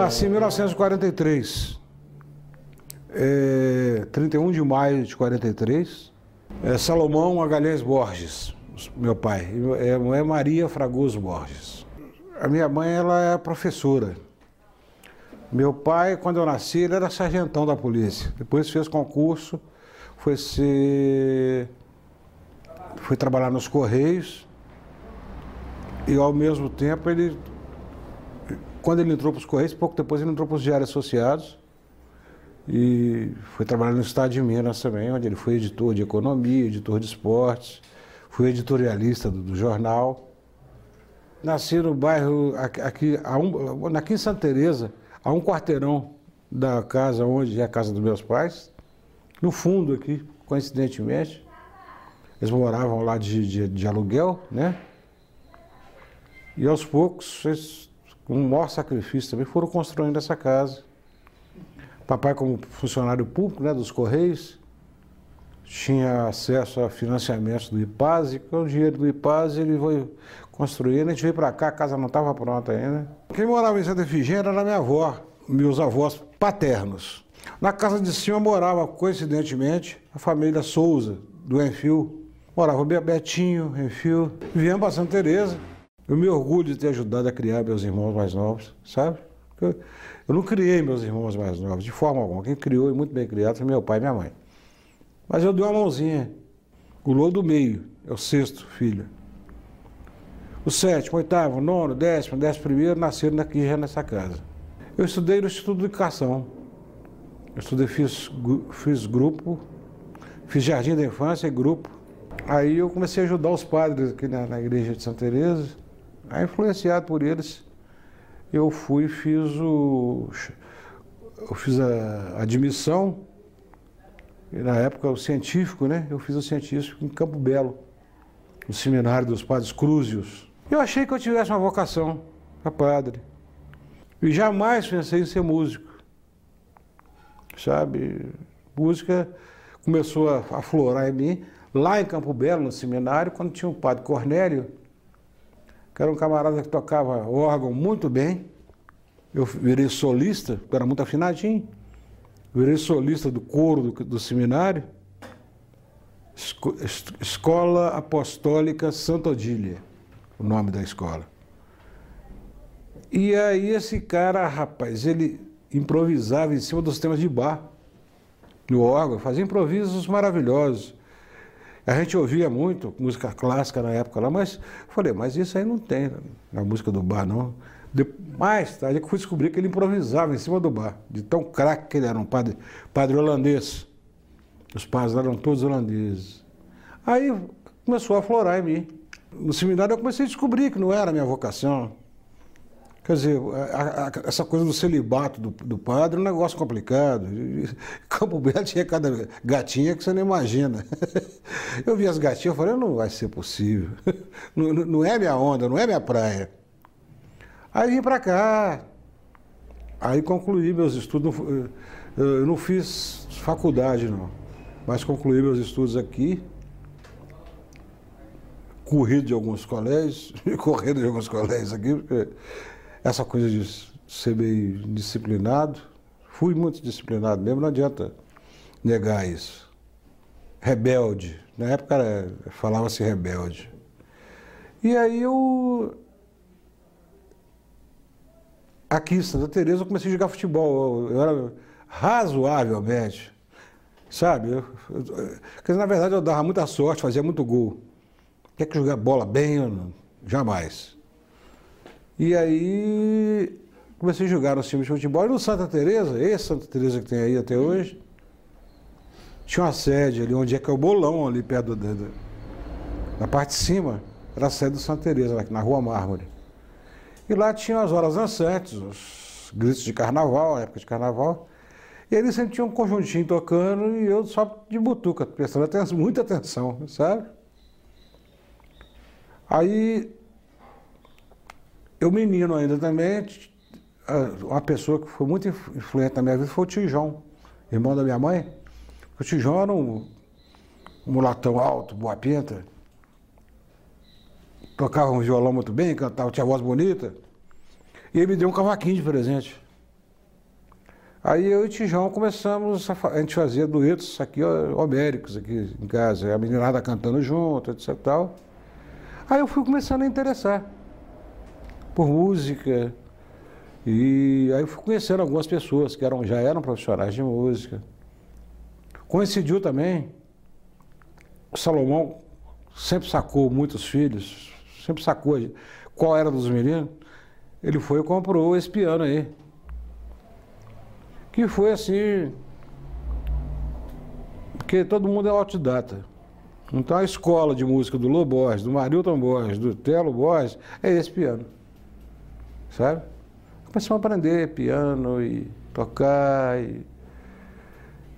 nasci em 1943, 31 de maio de 43, Salomão Magalhães Borges, meu pai, é Maria Fragoso Borges. A minha mãe, ela é professora. Meu pai, quando eu nasci, ele era sargentão da polícia, depois fez concurso, foi trabalhar nos Correios e, ao mesmo tempo, quando ele entrou para os Correios, pouco depois ele entrou para os Diários Associados e foi trabalhar no Estado de Minas também, onde ele foi editor de economia, editor de esportes, foi editorialista do jornal. Nasci no bairro, aqui em Santa Teresa, a um quarteirão da casa onde é a casa dos meus pais, no fundo aqui, coincidentemente. Eles moravam lá de aluguel, né? E aos poucos, com um maior sacrifício também, foram construindo essa casa. Papai, como funcionário público, né, dos Correios, tinha acesso a financiamentos do IPASE. Com o dinheiro do IPASE, ele foi construindo. A gente veio para cá, a casa não estava pronta ainda. Quem morava em Santa Efigênia era minha avó, meus avós paternos. Na casa de cima morava, coincidentemente, a família Souza, do Enfio. Morava o Betinho, Enfio. Viemos para Santa Teresa. Eu me orgulho de ter ajudado a criar meus irmãos mais novos, sabe? Eu não criei meus irmãos mais novos, de forma alguma. Quem criou e muito bem criado foi meu pai e minha mãe. Mas eu dei uma mãozinha. O Lô do meio é o sexto filho. O sétimo, oitavo, nono, décimo primeiro nasceram aqui já nessa casa. Eu estudei no Instituto de Educação. Eu estudei, fiz grupo, fiz jardim da infância e grupo. Aí eu comecei a ajudar os padres aqui na igreja de Santa Teresa. Aí, influenciado por eles, eu fiz a admissão, e na época o científico, né? Eu fiz o científico em Campo Belo, no seminário dos padres Crúzios. Eu achei que eu tivesse uma vocação para padre. E jamais pensei em ser músico, sabe? Música começou a aflorar em mim, lá em Campo Belo, no seminário, quando tinha o padre Cornélio, que era um camarada que tocava órgão muito bem. Eu virei solista, porque era muito afinadinho. Virei solista do coro do seminário. Escola Apostólica Santa Odília, o nome da escola. E aí esse cara, rapaz, ele improvisava em cima dos temas de Bach, no órgão, fazia improvisos maravilhosos. A gente ouvia muito música clássica na época lá, mas falei, mas isso aí não tem na música do Bach, não. Mais tarde eu fui descobrir que ele improvisava em cima do Bach, de tão craque que ele era, um padre holandês. Os padres eram todos holandeses. Aí começou a aflorar em mim. No seminário eu comecei a descobrir que não era a minha vocação. Quer dizer, essa coisa do celibato do padre é um negócio complicado. Campo Belo tinha cada gatinha que você não imagina. Eu vi as gatinhas e falei, não vai ser possível. Não é minha onda, não é minha praia. Aí vim para cá. Aí concluí meus estudos. Eu não fiz faculdade, não. Mas concluí meus estudos aqui. Corrido de alguns colégios. Correndo de alguns colégios aqui, porque essa coisa de ser meio disciplinado, fui muito disciplinado mesmo, não adianta negar isso. Rebelde, na época falava-se rebelde. E aí aqui em Santa Teresa eu comecei a jogar futebol, eu era razoavelmente, sabe? Porque na verdade eu dava muita sorte, fazia muito gol. Quer que jogar bola bem ou não? Jamais. E aí comecei a jogar nos times de futebol. E no Santa Teresa, esse Santa Teresa que tem aí até hoje, tinha uma sede ali, onde é que é o bolão, ali perto na parte de cima, era a sede do Santa Teresa, na Rua Mármore. E lá tinha as horas dançantes, os gritos de carnaval, a época de carnaval. E ali sempre tinha um conjuntinho tocando e eu só de butuca, prestando muita atenção, sabe? Aí, eu menino ainda também, uma pessoa que foi muito influente na minha vida foi o tio João, irmão da minha mãe. O tio João era um mulatão alto, boa pinta, tocava um violão muito bem, cantava, tinha voz bonita, e ele me deu um cavaquinho de presente. Aí eu e o Tijão começamos, a gente fazia duetos aqui, homéricos, aqui em casa, a meninada cantando junto, etc e tal. Aí eu fui começando a interessar por música, e aí eu fui conhecendo algumas pessoas que já eram profissionais de música. Coincidiu também, o Salomão sempre sacou muitos filhos, sempre sacou qual era dos meninos, ele foi e comprou esse piano aí. Que foi assim, porque todo mundo é autodidata. Então a escola de música do Lô Borges, do Marilton Borges, do Telo Borges, é esse piano, sabe? Começamos a aprender piano e tocar, e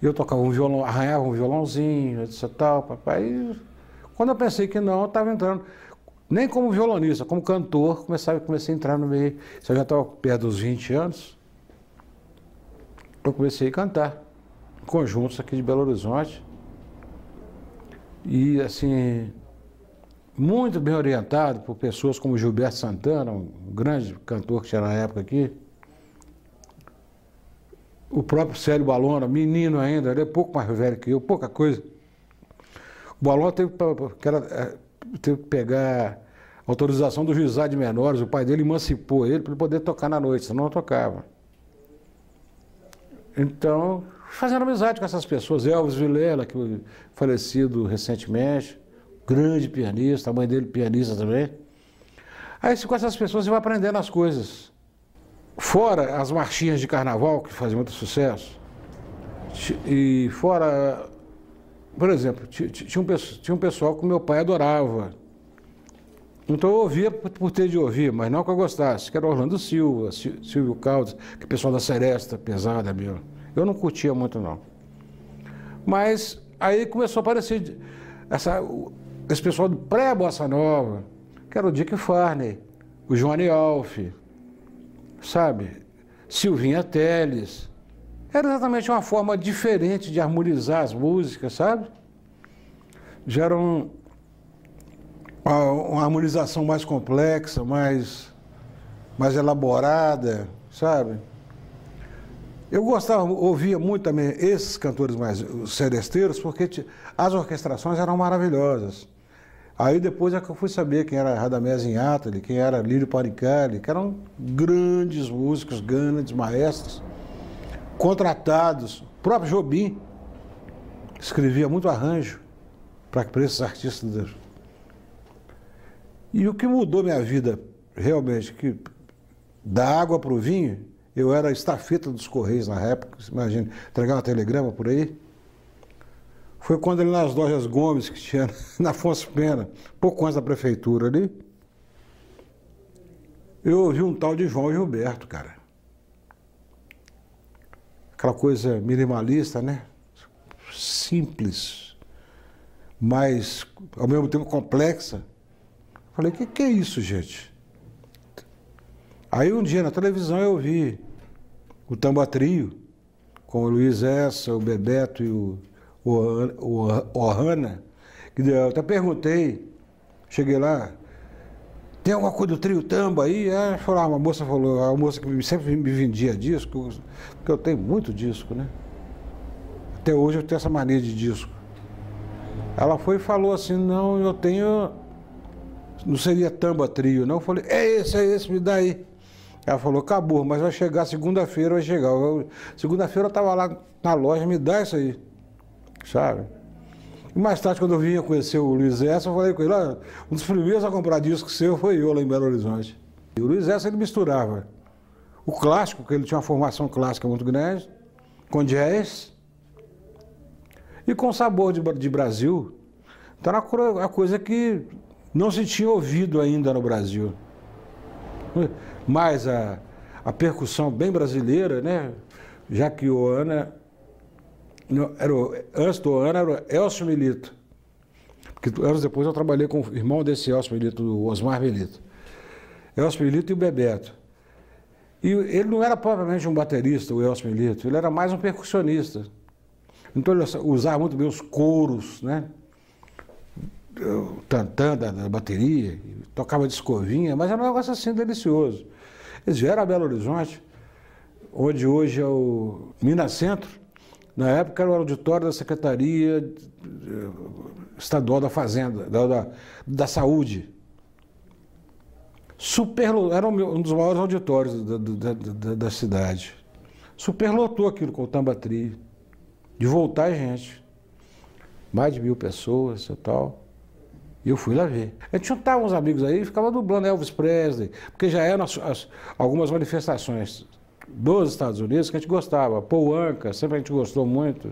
eu tocava um violão, arranhava um violãozinho, etc tal, papai. E quando eu pensei que não, eu estava entrando, nem como violonista, como cantor, comecei a entrar no meio. Eu já estava perto dos 20 anos. Eu comecei a cantar em conjuntos aqui de Belo Horizonte e assim, muito bem orientado por pessoas como Gilberto Santana, um grande cantor que tinha na época aqui, o próprio Célio Balona, menino ainda, ele é pouco mais velho que eu, pouca coisa. O Balona teve que pegar autorização do juizado de menores, o pai dele emancipou ele para ele poder tocar na noite, senão não tocava. Então, fazendo amizade com essas pessoas, Elvis Vilela, que foi falecido recentemente, grande pianista, a mãe dele pianista também. Aí com essas pessoas você vai aprendendo as coisas. Fora as marchinhas de carnaval, que faziam muito sucesso, e fora, por exemplo, tinha um pessoal que meu pai adorava. Então eu ouvia por ter de ouvir, mas não que eu gostasse, que era Orlando Silva, Silvio Caldas, que o pessoal da Seresta, pesada mesmo. Eu não curtia muito não. Mas aí começou a aparecer esse pessoal do pré-Bossa Nova, que era o Dick Farney, o Johnny Alf, sabe? Silvinha Telles. Era exatamente uma forma diferente de harmonizar as músicas, sabe? Já era uma harmonização mais complexa, mais elaborada, sabe? Eu ouvia muito também esses cantores mais seresteiros, porque as orquestrações eram maravilhosas. Aí depois é que eu fui saber quem era Radamés Inátali, quem era Lírio Panicali, que eram grandes músicos, grandes maestros, contratados. O próprio Jobim escrevia muito arranjo para esses artistas. E o que mudou minha vida, realmente, que da água para o vinho, eu era estafeta dos Correios na época, imagina, entregava telegrama por aí. Foi quando ele nas lojas Gomes, que tinha na Afonso Pena, pouco antes da prefeitura ali, eu ouvi um tal de João Gilberto, cara. Aquela coisa minimalista, né? Simples, mas ao mesmo tempo complexa. Falei, o que é isso, gente? Aí um dia na televisão eu vi o Tamba Trio, com o Luiz Essa, o Bebeto e o Ohana, que eu até perguntei, cheguei lá, tem alguma coisa do trio Tamba aí? A moça falou, a moça que sempre me vendia disco, porque eu tenho muito disco, né? Até hoje eu tenho essa mania de disco. Ela foi e falou assim, não, eu tenho, não seria Tamba Trio, não? Eu falei, é esse, me dá aí. Ela falou, acabou, mas vai chegar segunda-feira, vai chegar. Segunda-feira eu estava lá na loja, me dá isso aí, sabe? E mais tarde, quando eu vinha conhecer o Luiz Essa, eu falei com ele, um dos primeiros a comprar disco seu foi eu lá em Belo Horizonte. E o Luiz Essa, ele misturava o clássico, que ele tinha uma formação clássica muito grande, com jazz e com sabor de Brasil. Então era uma coisa que não se tinha ouvido ainda no Brasil. Mas a percussão bem brasileira, né? Já que o Ana, antes do Ana era o Elcio Milito. Porque anos depois eu trabalhei com o irmão desse Elcio Milito, o Osmar Milito. Elcio Milito e o Bebeto. E ele não era propriamente um baterista, o Elcio Milito, ele era mais um percussionista. Então ele usava muito bem os coros, né? O tantã da bateria, tocava de escovinha, mas era um negócio assim delicioso. Eles vieram a Belo Horizonte, onde hoje é o Minas Centro, na época era o auditório da Secretaria Estadual da Fazenda, da Saúde. Era um dos maiores auditórios da cidade. Superlotou aquilo com o Tambatri, de voltar gente. Mais de 1000 pessoas e tal. E eu fui lá ver. A gente juntava uns amigos aí e ficava dublando Elvis Presley, porque já eram algumas manifestações dos Estados Unidos que a gente gostava. Paul Anka, sempre a gente gostou muito.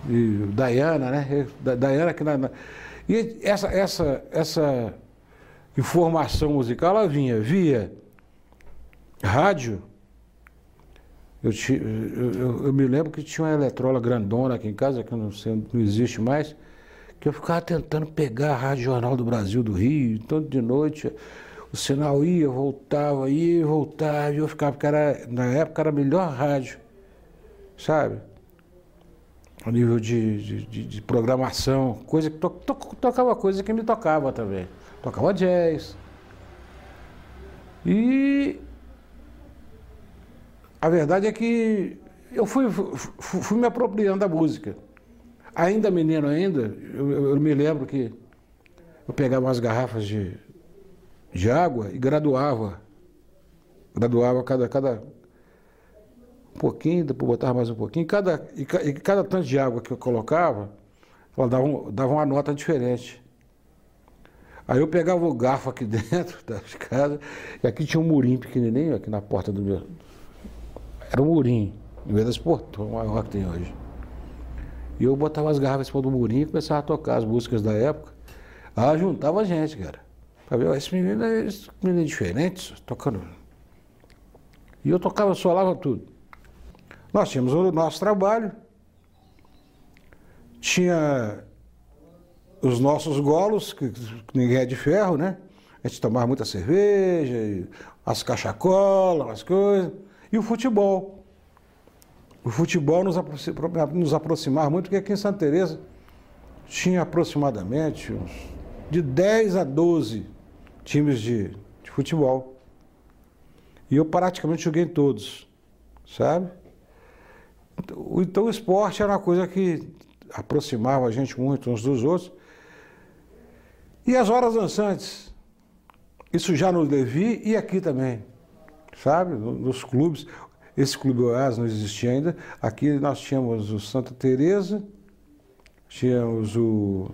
E Diana, né? Diana que E essa informação musical, ela vinha via rádio. Eu me lembro que tinha uma eletrola grandona aqui em casa, que não existe mais, que eu ficava tentando pegar a Rádio Jornal do Brasil do Rio, então de noite o sinal ia, voltava, e eu ficava, porque na época era a melhor rádio, sabe? A nível de programação, coisa que tocava coisa que me tocava também. Tocava jazz. E a verdade é que eu fui me apropriando da música. Ainda menino, eu me lembro que eu pegava umas garrafas de água e graduava. Graduava cada um pouquinho, depois botava mais um pouquinho. E cada tanto de água que eu colocava, ela dava uma nota diferente. Aí eu pegava o garfo aqui dentro da casa, e aqui tinha um murinho pequenininho, aqui na porta do meu... Era um murinho, em vez desse portão maior que tem hoje. E eu botava as garrafas em cima do murinho e começava a tocar as músicas da época. Ah, juntava a gente, cara. Pra ver, esse menino é diferente, tocando. E eu tocava, solava tudo. Nós tínhamos o nosso trabalho, tinha os nossos golos, que ninguém é de ferro, né? A gente tomava muita cerveja, as cachacolas, as coisas. E o futebol. O futebol nos aproximava muito, porque aqui em Santa Teresa tinha aproximadamente de 10 a 12 times de futebol. E eu praticamente joguei em todos, sabe? Então o esporte era uma coisa que aproximava a gente muito uns dos outros. E as horas dançantes, isso já no Levi e aqui também, sabe? Nos clubes. Esse Clube Oás não existia ainda. Aqui nós tínhamos o Santa Teresa, tínhamos o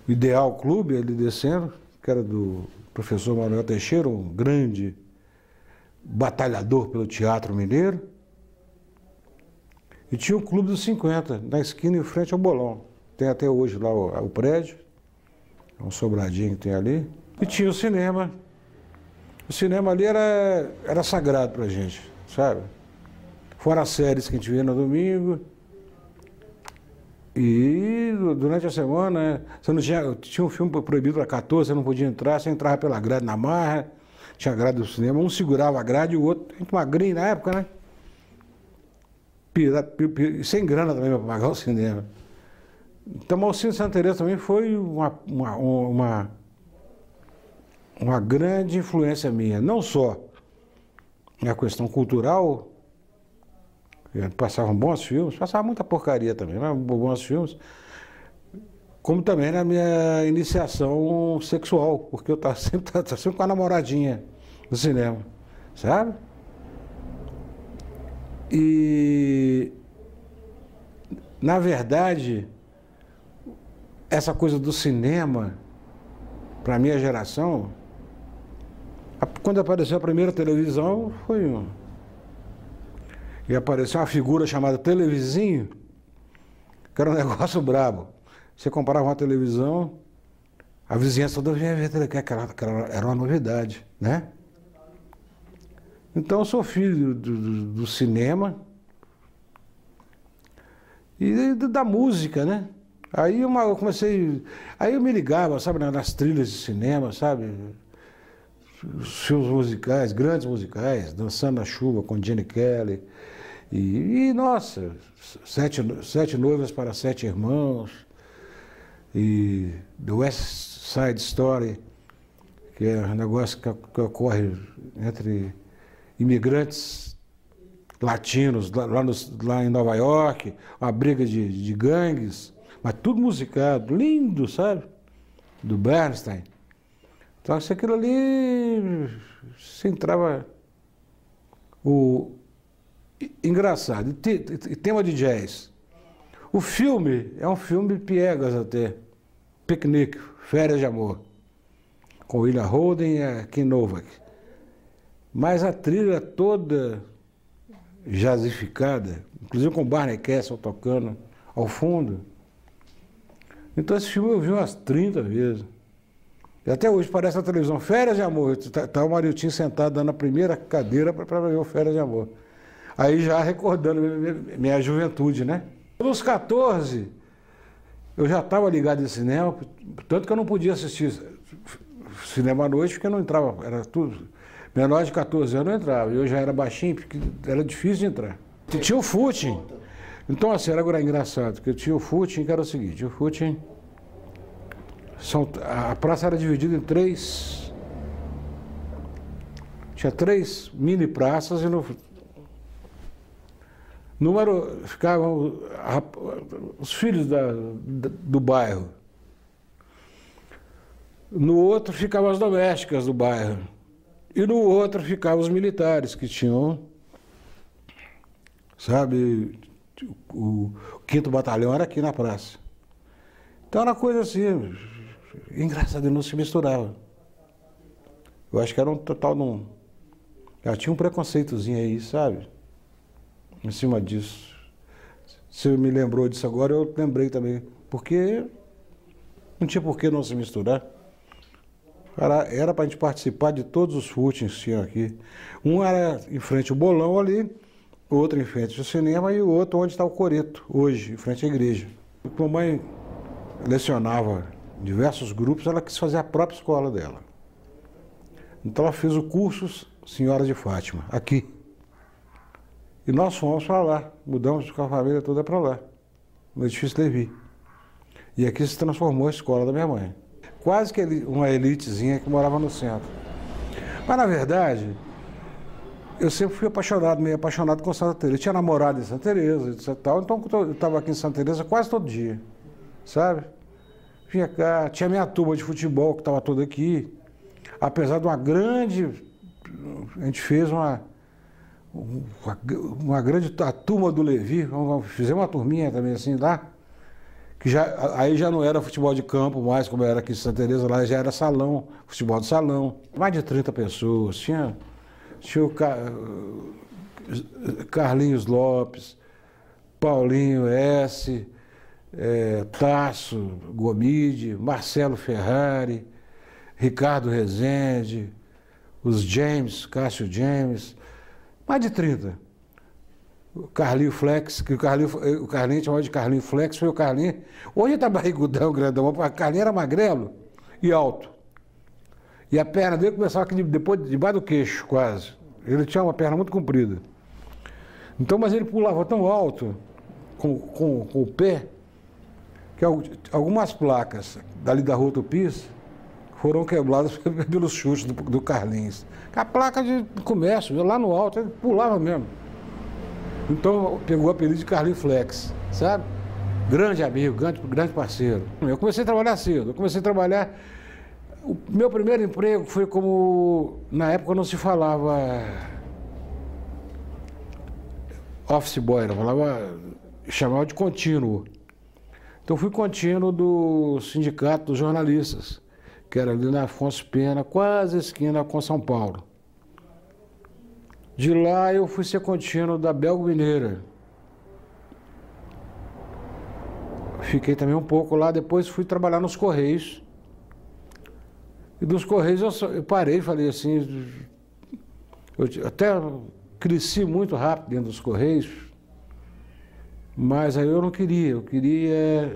Ideal Clube ali descendo, que era do professor Manuel Teixeira, um grande batalhador pelo teatro mineiro. E tinha o Clube dos 50, na esquina em frente ao Bolão. Tem até hoje lá o prédio, um sobradinho que tem ali. E tinha o cinema. O cinema ali era sagrado pra gente, sabe? Fora as séries que a gente via no domingo. E durante a semana, você não tinha um filme proibido para 14, você não podia entrar, você entrava pela grade na marra, tinha a grade do cinema, um segurava a grade e o outro, muito magrinho na época, né? Sem grana também para pagar o cinema. Então, o Cine Santa Teresa também foi uma grande influência minha, não só na questão cultural, passavam bons filmes, passava muita porcaria também, mas bons filmes, como também na minha iniciação sexual, porque eu estava sempre com a namoradinha no cinema, sabe? E, na verdade, essa coisa do cinema, para a minha geração, quando apareceu a primeira televisão, foi e apareceu uma figura chamada televisinho, que era um negócio brabo. Você comprava uma televisão, a vizinhança toda vinha ver, que era uma novidade, né? Então eu sou filho do cinema e da música, né? Aí eu comecei, aí eu me ligava, sabe, nas trilhas de cinema, sabe? Os filmes musicais, grandes musicais, Dançando na Chuva com Gene Kelly. E nossa, sete Noivas para Sete Irmãos. E The West Side Story, que é um negócio que ocorre entre imigrantes latinos lá em Nova York, uma briga de gangues, mas tudo musicado, lindo, sabe? Do Bernstein. Então, se aquilo ali, se entrava engraçado. E tema de jazz. O filme é um filme piegas até. Piquenique, Férias de Amor. Com William Holden e a Kim Novak. Mas a trilha toda jazzificada, inclusive com Barney Kessel tocando ao fundo. Então esse filme eu vi umas 30 vezes. E até hoje parece na televisão, Férias de Amor. Tá o Mariltinho sentado dando a primeira cadeira para ver o Férias de Amor. Aí já recordando minha juventude, né? Nos 14, eu já estava ligado em cinema, tanto que eu não podia assistir cinema à noite, porque eu não entrava, era tudo. Menor de 14 anos não entrava, eu já era baixinho, porque era difícil de entrar. E tinha o footing. Então, assim, era engraçado, porque tinha o footing, que era o seguinte, o footing... A praça era dividida em três... Tinha 3 mini praças e no número ficavam os filhos do bairro. No outro ficavam as domésticas do bairro. E no outro ficavam os militares que tinham, sabe, o 5º Batalhão era aqui na praça. Então era uma coisa assim, engraçado, não se misturava. Eu acho que era um total não. Já tinha um preconceitozinho aí, sabe? Em cima disso. Você me lembrou disso agora, eu lembrei também. Porque não tinha por que não se misturar. Era para a gente participar de todos os footings que tinham aqui. Um era em frente ao bolão ali, outro em frente ao cinema e o outro onde está o coreto, hoje, em frente à igreja. A mamãe lecionava diversos grupos, ela quis fazer a própria escola dela. Então ela fez o curso Senhora de Fátima, aqui. E nós fomos para lá, mudamos com a família toda para lá, no edifício Levi. E aqui se transformou a escola da minha mãe. Quase que uma elitezinha que morava no centro. Mas, na verdade, eu sempre fui apaixonado, meio apaixonado com Santa Teresa. Eu tinha namorado em Santa Teresa, etc. Então, eu estava aqui em Santa Teresa quase todo dia, sabe? Vinha cá, tinha minha turma de futebol que estava toda aqui. Apesar de uma grande... A gente fez uma grande... A turma do Levi, fizemos uma turminha também assim lá, que aí já não era futebol de campo mais, como era aqui em Santa Teresa, lá já era salão, futebol de salão. Mais de 30 pessoas, tinha o Carlinhos Lopes, Paulinho S., Tasso Gomide, Marcelo Ferrari, Ricardo Rezende, os James, Cássio James, mais de 30. O Carlinho Flex, que o Carlinho chamava de Carlinho Flex, foi o Carlinho. Hoje está barrigudão, grandão, o Carlinho era magrelo e alto. E a perna dele começava aqui debaixo do queixo, quase. Ele tinha uma perna muito comprida. Então, mas ele pulava tão alto com o pé, que algumas placas dali da Rua Tupis foram quebradas pelos chutes do Carlinhos. A placa de comércio, lá no alto, ele pulava mesmo. Então pegou o apelido de Carlinho Flex, sabe? Grande amigo, grande parceiro. Eu comecei a trabalhar cedo. O meu primeiro emprego foi como... Na época não se falava office boy, chamava de contínuo. Então fui contínuo do Sindicato dos Jornalistas, que era ali na Afonso Pena, quase esquina com São Paulo. De lá eu fui ser contínuo da Belgo Mineira. Fiquei também um pouco lá, depois fui trabalhar nos Correios. E dos Correios eu parei, falei assim, eu até cresci muito rápido dentro dos Correios, mas aí eu não queria,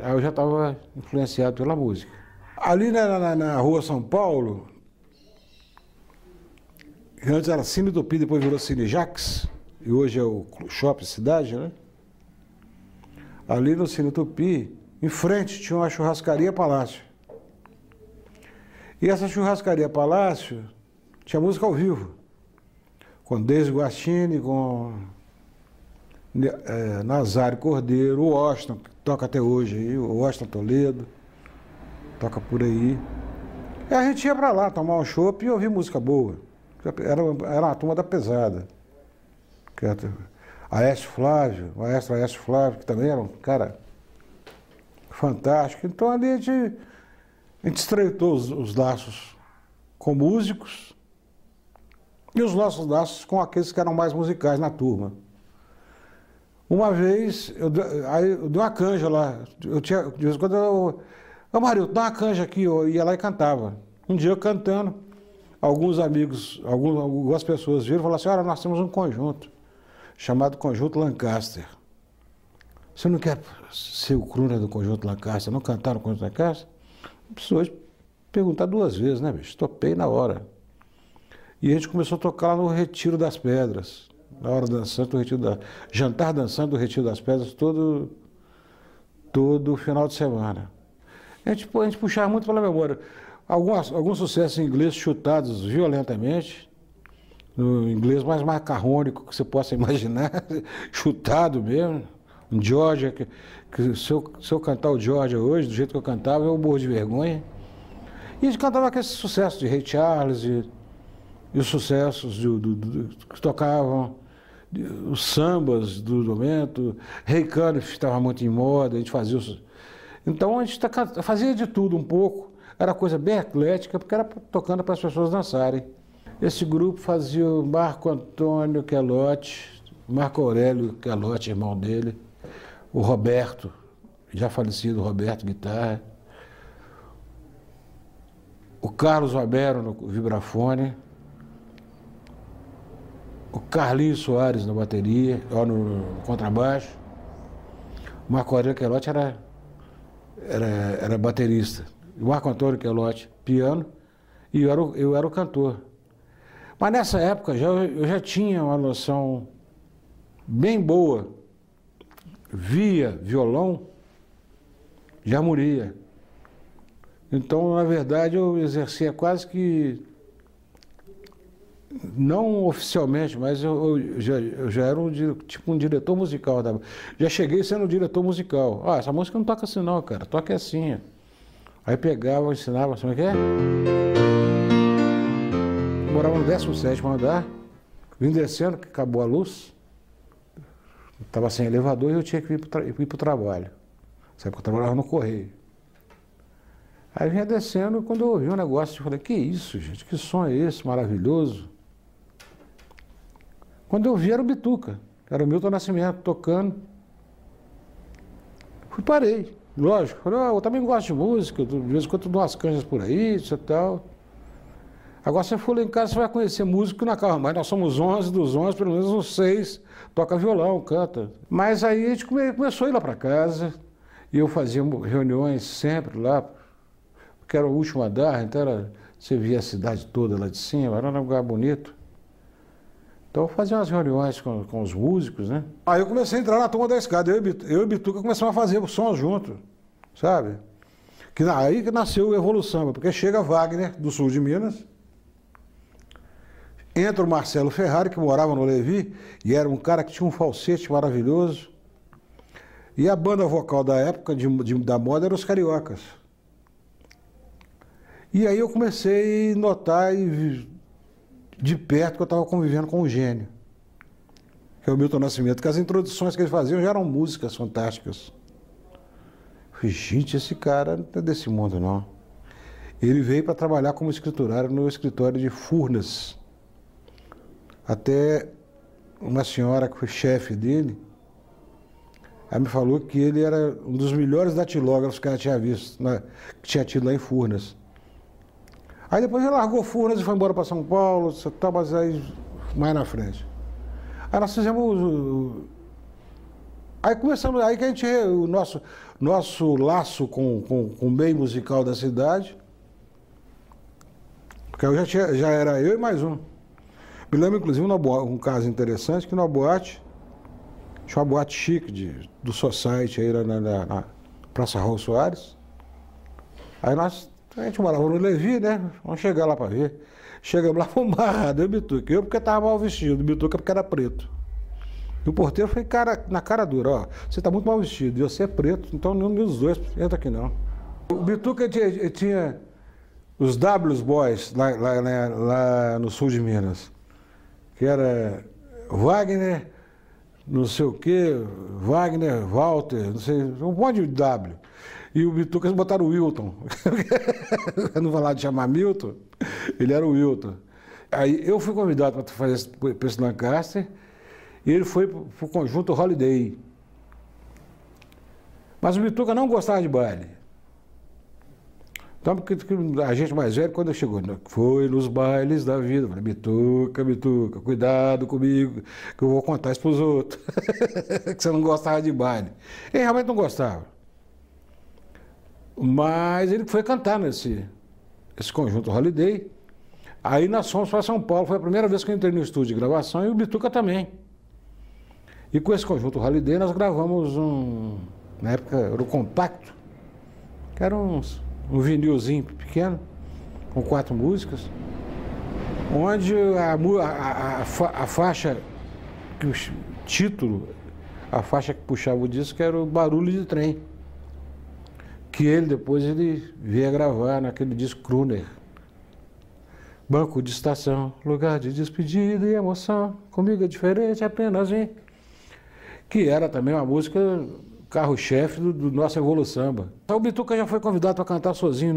aí eu já estava influenciado pela música. Ali na Rua São Paulo, antes era Cine Tupi, depois virou Cine Jax, e hoje é o Shopping Cidade, né? Ali no Cine Tupi, em frente tinha uma churrascaria Palácio. E essa churrascaria Palácio tinha música ao vivo. com Deise Guastini, com Nazário Cordeiro, o Washington, que toca até hoje aí, o Washington Toledo, toca por aí. E a gente ia para lá tomar um chopp e ouvir música boa. Era uma turma da pesada. Aécio Flávio, o maestro Aécio Flávio, que também era um cara fantástico. Então ali a gente estreitou os laços com músicos e os nossos laços com aqueles que eram mais musicais na turma. Uma vez, eu dei uma canja lá, de vez em quando ô Marilton, dá uma canja aqui, eu ia lá e cantava. Um dia eu cantando, alguns amigos, algumas pessoas viram e falaram assim, olha, nós temos um conjunto, chamado Conjunto Lancaster. Você não quer ser o crooner do Conjunto Lancaster, não cantar no Conjunto Lancaster? Pessoas perguntar duas vezes, né, bicho? Topei na hora. E a gente começou a tocar lá no Retiro das Pedras, na hora dançante do Retiro das... Jantar dançante do Retiro das Pedras, todo final de semana. A gente puxava muito pela memória. Alguns sucessos em inglês chutados violentamente, no inglês mais macarrônico que você possa imaginar, chutado mesmo. Um Georgia, que se eu cantar o Georgia hoje, do jeito que eu cantava, eu morro de vergonha. E a gente cantava aqueles sucessos de Ray Charles e os sucessos que tocavam, os sambas do momento. Ray Cunliffe estava muito em moda, a gente fazia Então a gente fazia de tudo um pouco. Era coisa bem eclética, porque era tocando para as pessoas dançarem. Esse grupo fazia o Marco Antônio Quelotti, Marco Aurélio Quelotti, irmão dele, o Roberto, já falecido Roberto, guitarra, o Carlos Albero no vibrafone, o Carlinhos Soares na bateria, ou no contrabaixo. O Marco Aurélio Quelotti era baterista. O Marco Antônio Quelotti, piano, e eu era o cantor. Mas nessa época eu já tinha uma noção bem boa, via violão, de harmonia. Então, na verdade, eu exercia quase que, não oficialmente, mas eu já era tipo um diretor musical. Já cheguei sendo um diretor musical. Ah, essa música não toca assim não, cara, toca assim. Aí pegava, ensinava, assim, como é que é? Morava no 17º andar, vim descendo, que acabou a luz, estava sem elevador e eu tinha que ir para o trabalho. Sabe que eu trabalhava no Correio. Aí vinha descendo, quando eu ouvi um negócio, eu falei, que isso, gente, que som é esse, maravilhoso. Quando eu vi era o Bituca, era o Milton Nascimento tocando. Parei, lógico, falei, eu também gosto de música, de vez em quando eu dou umas canjas por aí, isso e tal. Agora, se você for lá em casa, você vai conhecer músico na casa, mas nós somos 11, dos 11, pelo menos uns 6 toca violão, canta. Mas aí a gente começou a ir lá para casa, e eu fazia reuniões sempre lá, porque era o último andar, então você via a cidade toda lá de cima, era um lugar bonito. Então eu fazia umas reuniões com os músicos, né? Aí eu comecei a entrar na turma da escada, eu e o Bituca começamos a fazer o som junto, sabe? Aí que nasceu o Evolução, porque chega Wagner, do sul de Minas, entra o Marcelo Ferrari, que morava no Levi, e era um cara que tinha um falsete maravilhoso. E a banda vocal da época, da moda, era os Cariocas. E aí eu comecei a notar de perto que eu estava convivendo com um gênio, que é o Milton Nascimento, que as introduções que ele fazia já eram músicas fantásticas. Eu falei, gente, esse cara não é desse mundo, não. Ele veio para trabalhar como escriturário no escritório de Furnas. Até uma senhora que foi chefe dele, ela me falou que ele era um dos melhores datilógrafos que ela tinha visto, que tinha tido lá em Furnas. Aí depois ele largou Furnas e foi embora para São Paulo, mas aí mais na frente. Aí nós fizemos... Aí começamos, aí que a gente... O nosso laço com o meio musical da cidade, porque eu já era eu e mais um. Me lembro, inclusive, um caso interessante, que na boate, tinha uma boate chique do Society aí na Praça Raul Soares. Aí nós A gente morava no Levi, né? Vamos chegar lá para ver. Chegamos lá, fomos barrados, eu e o Bituca. Eu porque estava mal vestido, o Bituca porque era preto. E o porteiro foi na cara dura, ó, você está muito mal vestido, e você é preto, então nenhum dos dois entra aqui não. O Bituca tinha os W's Boys lá no sul de Minas, que era Wagner, não sei o quê, Wagner, Walter, não sei, um monte de W. E o Bituca eles botaram o Wilton. Não vou lá de chamar Milton, ele era o Wilton. Aí eu fui convidado para fazer esse Lancaster, e ele foi para o conjunto Holiday. Mas o Bituca não gostava de baile. Então, porque a gente mais velho, quando chegou, foi nos bailes da vida. Eu falei, Bituca, cuidado comigo, que eu vou contar isso para os outros. Que você não gostava de baile. Ele realmente não gostava. Mas ele foi cantar esse conjunto Holiday. Aí nós fomos para São Paulo. Foi a primeira vez que eu entrei no estúdio de gravação e o Bituca também. E com esse conjunto Holiday nós gravamos na época era o compacto, que era um vinilzinho pequeno, com 4 músicas, onde a faixa, que o título, a faixa que puxava o disco era o Barulho de Trem, que depois ele veio a gravar naquele disco Kruner. Banco de estação, lugar de despedida e emoção, comigo é diferente, apenas vem. Que era também uma música carro-chefe do nosso Evolução. O Bituca já foi convidado para cantar sozinho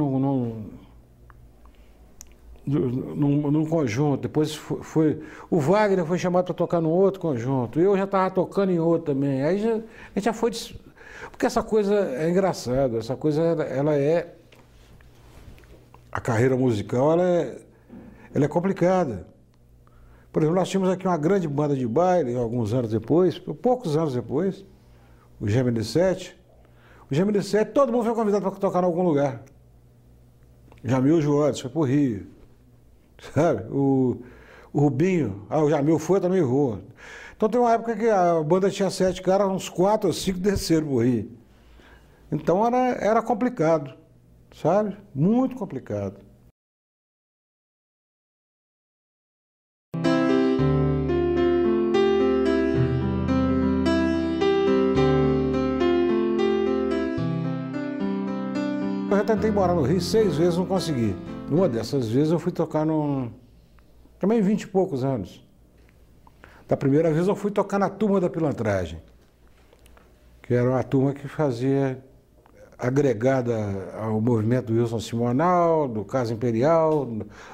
num conjunto. Depois o Wagner foi chamado para tocar num outro conjunto. Eu já estava tocando em outro também. Aí a gente já foi... Porque essa coisa é engraçada, essa coisa ela é... A carreira musical ela é complicada. Por exemplo, nós tínhamos aqui uma grande banda de baile, alguns anos depois, poucos anos depois, o Gemini 7. O Gemini 7, todo mundo foi convidado para tocar em algum lugar. Jamil Jones foi para o Rio. Sabe? O Rubinho, o Jamil foi, também errou. Então tem uma época que a banda tinha 7 caras, uns 4 ou 5 desceram para o Rio. Então era complicado, sabe? Muito complicado. Eu já tentei morar no Rio 6 vezes, não consegui. Uma dessas vezes eu fui tocar também 20 e poucos anos. Da primeira vez eu fui tocar na Turma da Pilantragem, que era uma turma que fazia agregada ao movimento do Wilson Simonal, do Casa Imperial,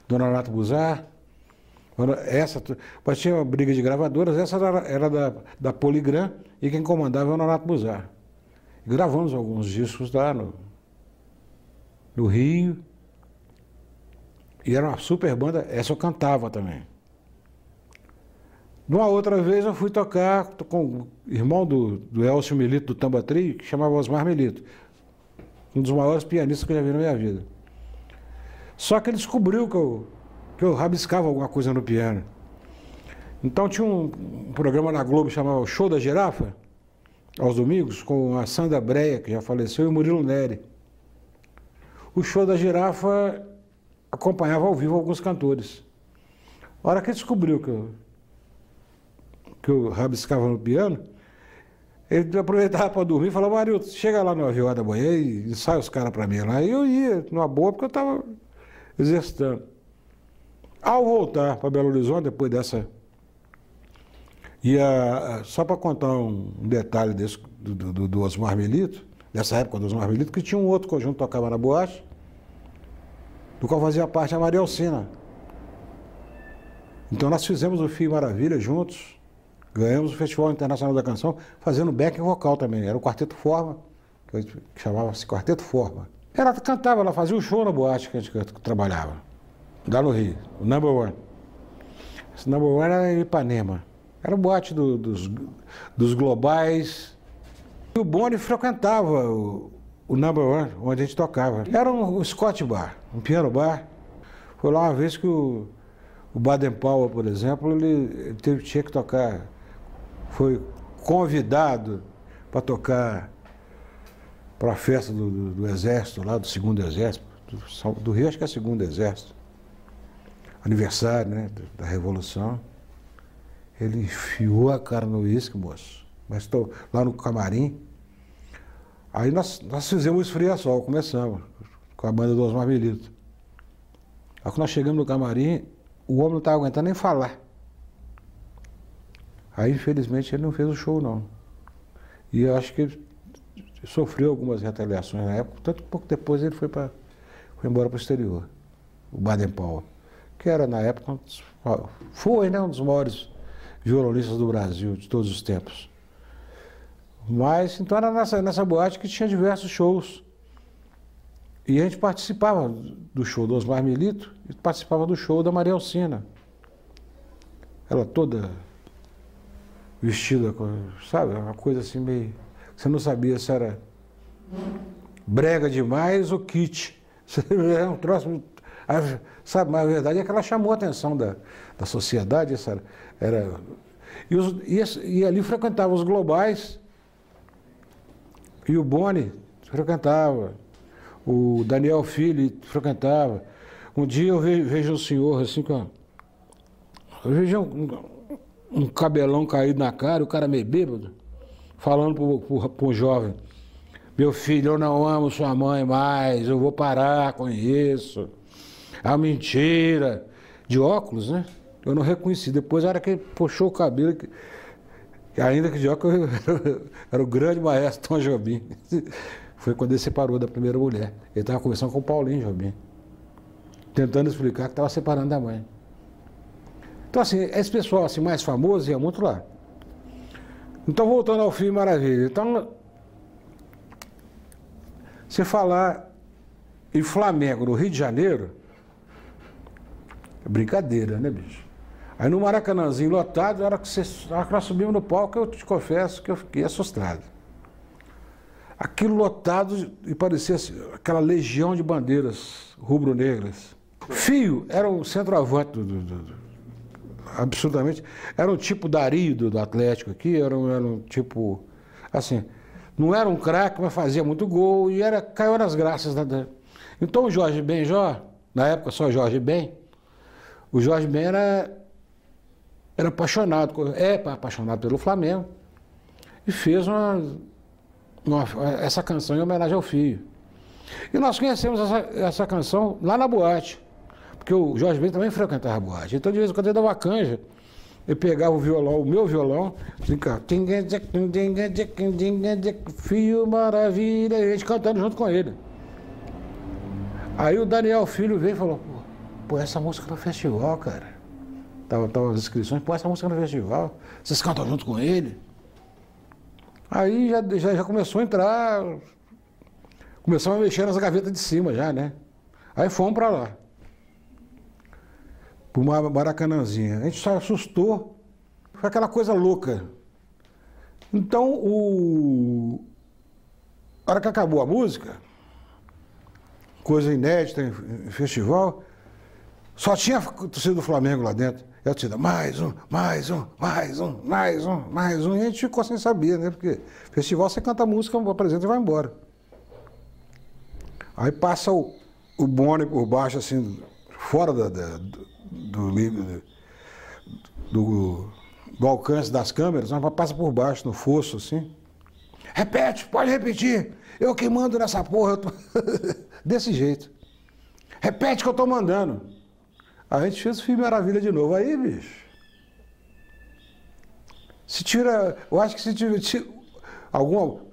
do Nonato Buzar. Mas tinha uma briga de gravadoras, essa era da Poligram, e quem comandava era o Nonato Buzar. E gravamos alguns discos lá no Rio, e era uma super banda, essa eu cantava também. Numa outra vez eu fui tocar com o irmão do Elcio Milito, do Tamba Trio, que chamava Osmar Milito, um dos maiores pianistas que eu já vi na minha vida. Só que ele descobriu que eu rabiscava alguma coisa no piano. Então tinha um programa na Globo que chamava o Show da Girafa, aos domingos, com a Sandra Breia, que já faleceu, e o Murilo Neri. O Show da Girafa acompanhava ao vivo alguns cantores. A hora que ele descobriu que eu rabiscava no piano, ele aproveitava para dormir e falava, Marilton, chega lá no avião da manhã e ensaia os caras para mim lá. E eu ia, numa boa, porque eu estava exercitando. Ao voltar para Belo Horizonte, depois dessa... Só para contar um detalhe desse, do Osmar Milito, dessa época do Osmar Milito, que tinha um outro conjunto que tocava na boate, do qual fazia parte a Maria Alcina. Então nós fizemos o Fio Maravilha juntos, ganhamos o Festival Internacional da Canção, fazendo backing vocal também. Era o Quarteto Forma, que chamava-se Quarteto Forma. Ela cantava, ela fazia o show na boate que a gente trabalhava, lá no Rio, o Number One. Esse Number One era em Ipanema. Era o boate dos globais. E o Boni frequentava o Number One, onde a gente tocava. Era um Scott Bar, um piano bar. Foi lá uma vez que o Baden Powell, por exemplo, ele tinha que tocar, foi convidado para tocar para a festa do Exército, lá do 2º Exército, do Rio, acho que é o segundo exército. Aniversário, né, da Revolução. Ele enfiou a cara no uísque, moço. Mas estou lá no camarim. Aí nós fizemos o esfria-sol, começamos, com a banda do Osmar Melito. Aí quando nós chegamos no camarim, o homem não estava aguentando nem falar. Aí, infelizmente, ele não fez o show, não. E eu acho que ele sofreu algumas retaliações na época, tanto que pouco depois ele foi embora para o exterior, o Baden Powell, que era, na época, foi, né, um dos maiores violonistas do Brasil, de todos os tempos. Mas, então, era nessa boate que tinha diversos shows. E a gente participava do show do Osmar Melito e participava do show da Maria Alcina. Ela toda vestida, sabe, uma coisa assim meio... Você não sabia se era brega demais ou kit. É um troço... Sabe, mas a verdade é que ela chamou a atenção da sociedade. E ali frequentava os Globais. E o Boni frequentava. O Daniel Filho frequentava. Um dia eu vejo o senhor assim, eu vejo um cabelão caído na cara, o cara meio bêbado, falando pro jovem: meu filho, eu não amo sua mãe mais, eu vou parar com isso. É uma mentira. De óculos, né? Eu não reconheci. Depois, na hora que ele puxou o cabelo, ainda que de óculos, era o grande maestro Tom Jobim. Foi quando ele separou da primeira mulher. Ele estava conversando com o Paulinho Jobim, tentando explicar que estava separando da mãe. Então, assim, esse pessoal assim, mais famoso ia muito lá. Então, voltando ao filme Maravilha. Então, você falar em Flamengo, no Rio de Janeiro, é brincadeira, né, bicho? Aí no Maracanãzinho lotado, na hora que nós subimos no palco, eu te confesso que eu fiquei assustado. Aquilo lotado e parecia assim, aquela legião de bandeiras rubro-negras. Fio era o centroavante absolutamente. Era um tipo Dario do Atlético aqui, era um tipo, assim, não era um craque, mas fazia muito gol e caiu nas graças. Então o Jorge Benjó, na época só Jorge Ben, o Jorge Ben era apaixonado pelo Flamengo e fez essa canção em homenagem ao Fio. E nós conhecemos essa canção lá na boate, porque o Jorge Ben também frequentava a boate. Então, de vez em quando, ele dava canja, ele pegava o violão, o meu violão, brincava, Fio Maravilha, e a gente cantando junto com ele. Aí o Daniel Filho veio e falou: pô, essa música no festival, cara. Tava as inscrições, pô, essa música no festival, vocês cantam junto com ele? Aí já começou a entrar, começamos a mexer nas gavetas de cima já, né? Aí fomos para lá, pro Maracanãzinho. A gente só assustou, foi aquela coisa louca. Então, a hora que acabou a música, coisa inédita em festival, só tinha torcida do Flamengo lá dentro. E a torcida, mais um. E a gente ficou sem saber, né? Porque festival você canta música, apresenta e vai embora. Aí passa o Boni por baixo, assim, fora do alcance das câmeras, mas passa por baixo, no fosso, assim. Repete, pode repetir. Eu que mando nessa porra. Desse jeito. Repete que eu tô mandando. A gente fez o filme Maravilha de novo. Aí, bicho, eu acho que se tiver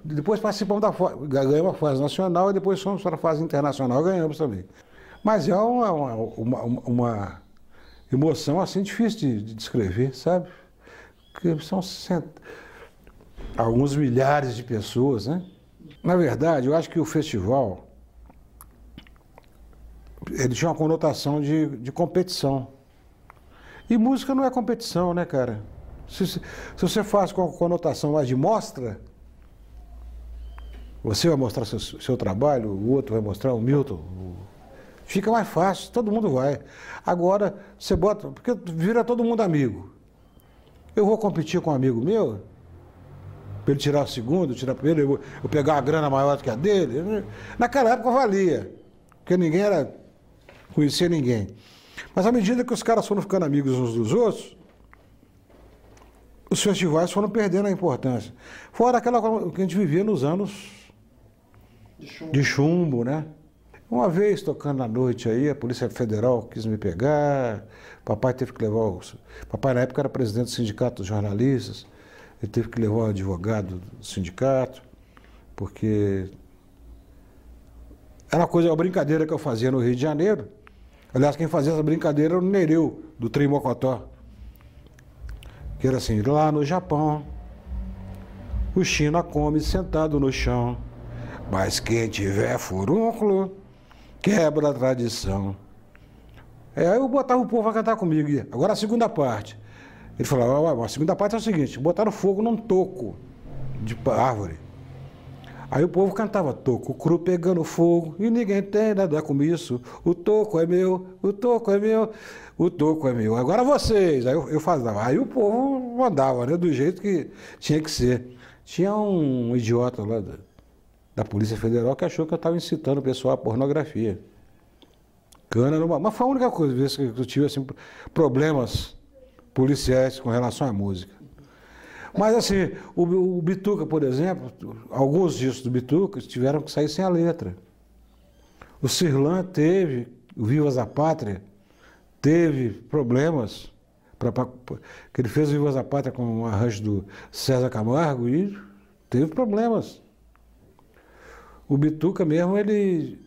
depois participamos ganhamos a fase nacional e depois fomos para a fase internacional, ganhamos também. Mas é uma emoção assim difícil de descrever, sabe? Porque são alguns milhares de pessoas, né? Na verdade, eu acho que o festival ele tinha uma conotação de competição. E música não é competição, né, cara? Se você faz com a conotação mais de mostra, você vai mostrar seu trabalho, o outro vai mostrar, o Milton, fica mais fácil, todo mundo vai. Agora, você bota, porque vira todo mundo amigo. Eu vou competir com um amigo meu, para ele tirar o segundo, tirar o primeiro, eu pegar uma grana maior do que a dele. Naquela época valia. porque ninguém conhecia ninguém. Mas à medida que os caras foram ficando amigos uns dos outros, os festivais foram perdendo a importância. Fora aquela que a gente vivia nos anos de chumbo, né? Uma vez, tocando à noite aí, a Polícia Federal quis me pegar, papai teve que levar Papai, na época, era presidente do Sindicato dos Jornalistas, ele teve que levar o advogado do sindicato, porque era uma brincadeira que eu fazia no Rio de Janeiro. Aliás, quem fazia essa brincadeira era o Nereu, do Trem Mocotó. Que era assim, lá no Japão, o China come sentado no chão, mas quem tiver furúnculo, quebra a tradição. Aí eu botava o povo a cantar comigo. Agora a segunda parte. Ele falava, a segunda parte é o seguinte, botaram fogo num toco de árvore. Aí o povo cantava, toco cru pegando fogo, e ninguém tem nada com isso. O toco é meu, o toco é meu, o toco é meu. Agora vocês. Aí eu fazia. Aí o povo mandava, né, do jeito que tinha que ser. Tinha um idiota lá da Polícia Federal que achou que eu estava incitando o pessoal à pornografia. Mas foi a única coisa que eu tive assim, problemas policiais com relação à música. Mas assim, o Bituca, por exemplo, alguns discos do Bituca tiveram que sair sem a letra. O Cirlan teve, o Vivas da Pátria, teve problemas, que ele fez o Vivas da Pátria com um arranjo do César Camargo e teve problemas. O Bituca mesmo, ele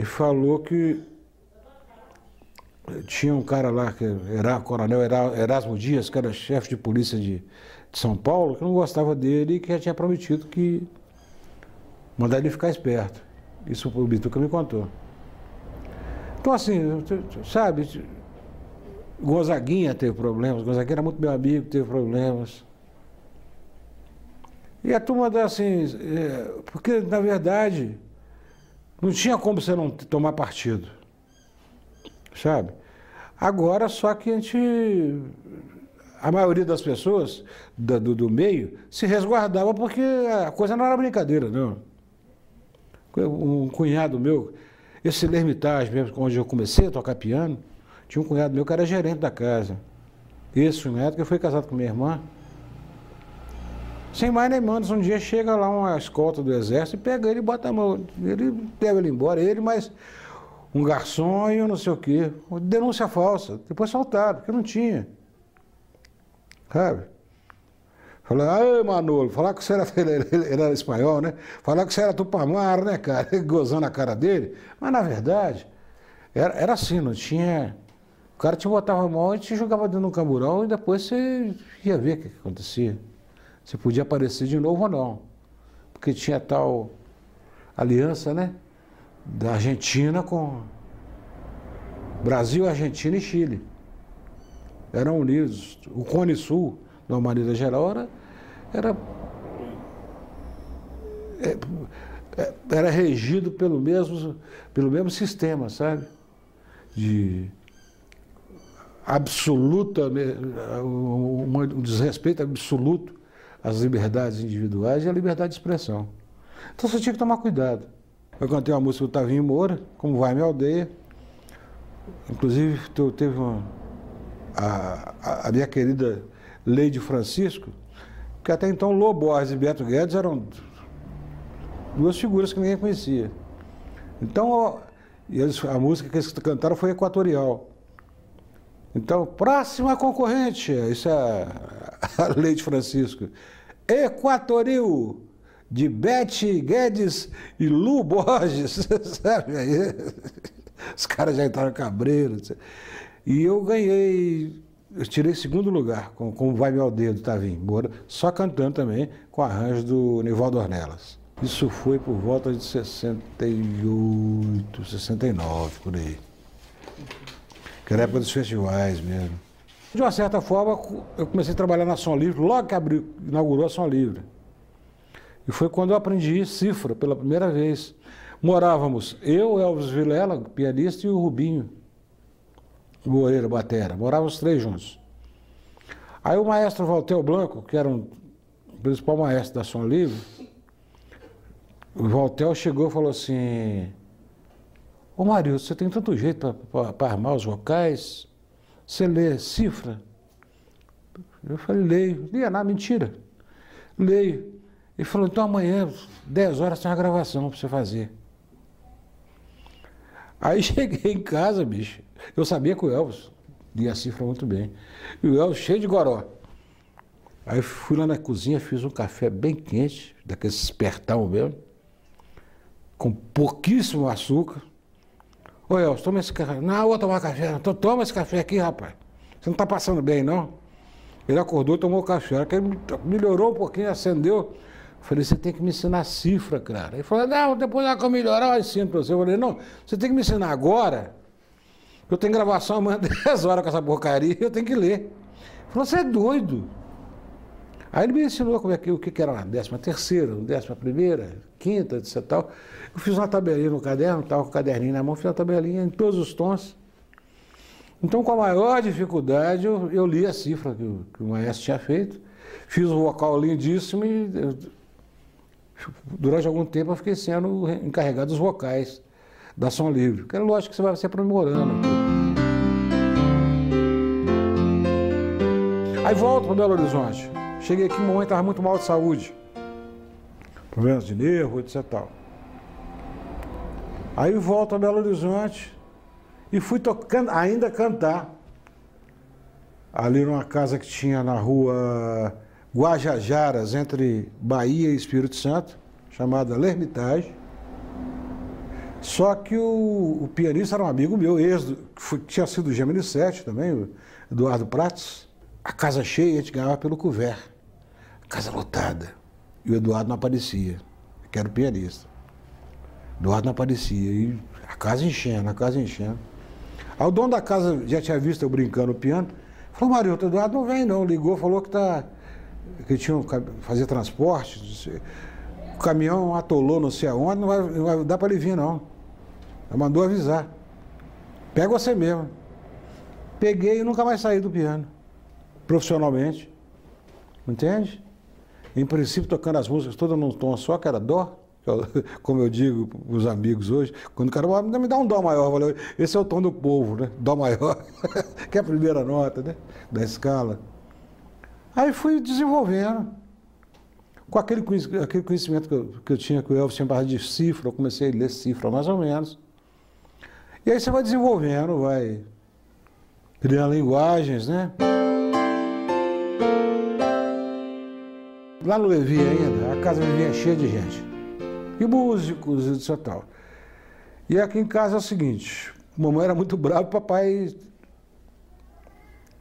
falou que tinha um cara lá, que era coronel Erasmo Dias, que era chefe de polícia de São Paulo, que não gostava dele e que já tinha prometido que mandar ele ficar esperto. Isso o Bituca me contou. Então assim, sabe, Gonzaguinha teve problemas, Gonzaguinha era muito meu amigo, teve problemas. E a turma assim, porque na verdade não tinha como você não tomar partido, sabe? Agora só que a maioria das pessoas do meio se resguardava porque a coisa não era brincadeira, não. Um cunhado meu, esse L'Hermitage mesmo, onde eu comecei a tocar piano, tinha um cunhado meu que era gerente da casa. Esse cunhado que foi casado com minha irmã. Sem mais nem menos, um dia chega lá uma escolta do exército e pega ele e bota a mão. Ele leva ele embora, ele mais um garçom e não sei o quê. Denúncia falsa. Depois soltaram, porque não tinha. Sabe? Falaram, Manolo, falar que você era, ele era espanhol, né? Falar que você era Tupamaro, né, cara? Gozando a cara dele. Mas, na verdade, era assim, não tinha... O cara te botava a mão e te jogava dentro do camburão e depois você ia ver o que acontecia. Você podia aparecer de novo ou não. Porque tinha tal aliança, né? Da Argentina com... Brasil, Argentina e Chile. Eram unidos. O Cone Sul, de uma maneira geral, era regido pelo mesmo sistema, sabe? De absoluta, um desrespeito absoluto às liberdades individuais e à liberdade de expressão. Então você tinha que tomar cuidado. Eu cantei uma música do Tavinho Moura, Como Vai Minha Aldeia. Inclusive, teve a minha querida Leide Francisco, que até então Lô Borges e Beto Guedes eram duas figuras que ninguém conhecia. Então, a música que eles cantaram foi Equatorial. Então, próxima concorrente, isso é a Leide Francisco. Equatoril, de Bete Guedes e Lu Borges, sabe? Aí, os caras já entraram cabreiros. E eu ganhei, eu tirei segundo lugar, com Vai Meu Aldeia, do Tavinho Moura, só cantando também, com arranjo do Nivaldo Ornelas. Isso foi por volta de 68, 69, por aí. Que era a época dos festivais mesmo. De uma certa forma, eu comecei a trabalhar na Som Livre, logo que inaugurou a Som Livre. E foi quando eu aprendi cifra pela primeira vez. Morávamos, eu, Elvis Vilela, pianista, e o Rubinho Moreira, batera. Morávamos os três juntos. Aí o maestro Valtel Blanco, que era o principal maestro da Som Livre, O Valtel chegou e falou assim: ô Mário, você tem tanto jeito para armar os vocais, você lê cifra? Eu falei, leio. Lia nada, mentira. Leio. Ele falou, então amanhã, 10 horas, tem uma gravação para você fazer. Aí cheguei em casa, bicho. Eu sabia que o Elvis lia a cifra muito bem. E o Elvis cheio de goró. Aí fui lá na cozinha, fiz um café bem quente, daquele espertão mesmo, com pouquíssimo açúcar. Ô Elvis, toma esse café. Não, eu vou tomar café. Então toma esse café aqui, rapaz. Você não está passando bem, não? Ele acordou e tomou o café. Ele melhorou um pouquinho, acendeu. Eu falei, você tem que me ensinar cifra, cara. Ele falou, não, depois que eu melhorar, eu ensino para você. Eu falei, não, você tem que me ensinar agora. Eu tenho gravação amanhã 10 horas com essa porcaria e eu tenho que ler. Ele falou, você é doido. Aí ele me ensinou como é que, o que era uma 13ª, 11ª, quinta, etc. Tal. Eu fiz uma tabelinha no caderno, estava com o caderninho na mão, fiz uma tabelinha em todos os tons. Então, com a maior dificuldade, eu li a cifra que o maestro tinha feito, fiz um vocal lindíssimo e durante algum tempo eu fiquei sendo encarregado dos vocais da Som Livre. Porque é lógico que você vai se aprimorando. Aí volto para Belo Horizonte. Cheguei aqui, mamãe estava muito mal de saúde. Problemas de nervo, etc. Aí volto para Belo Horizonte e fui tocando, ainda cantar. Ali numa casa que tinha na rua Guajajaras, entre Bahia e Espírito Santo, chamada L'Ermitage. Só que o pianista era um amigo meu, que tinha sido o Gemini 7 também, o Eduardo Prates. A casa cheia, a gente ganhava pelo couvert. Casa lotada. E o Eduardo não aparecia, que era o pianista. O Eduardo não aparecia. E a casa enchendo, a casa enchendo. Aí o dono da casa já tinha visto eu brincando no piano. Falou, Mário, o Eduardo não vem não. Ligou, falou que tinha que fazer transporte. O caminhão atolou não sei aonde, não vai dar para ele vir não. Ela mandou avisar. Pega você mesmo. Peguei e nunca mais saí do piano. Profissionalmente. Entende? Em princípio, tocando as músicas todas num tom só, que era dó. Como eu digo para os amigos hoje, quando o cara me dá um dó maior, eu falei, esse é o tom do povo, né? Dó maior, que é a primeira nota, né? Da escala. Aí fui desenvolvendo. Com aquele conhecimento que eu tinha, que o Elvis tinha barra de cifra, eu comecei a ler cifra mais ou menos. E aí você vai desenvolvendo, vai criando linguagens, né? Lá no Levi ainda, a casa vivia cheia de gente. E músicos e etc. Tal. E aqui em casa é o seguinte, mamãe era muito brava, papai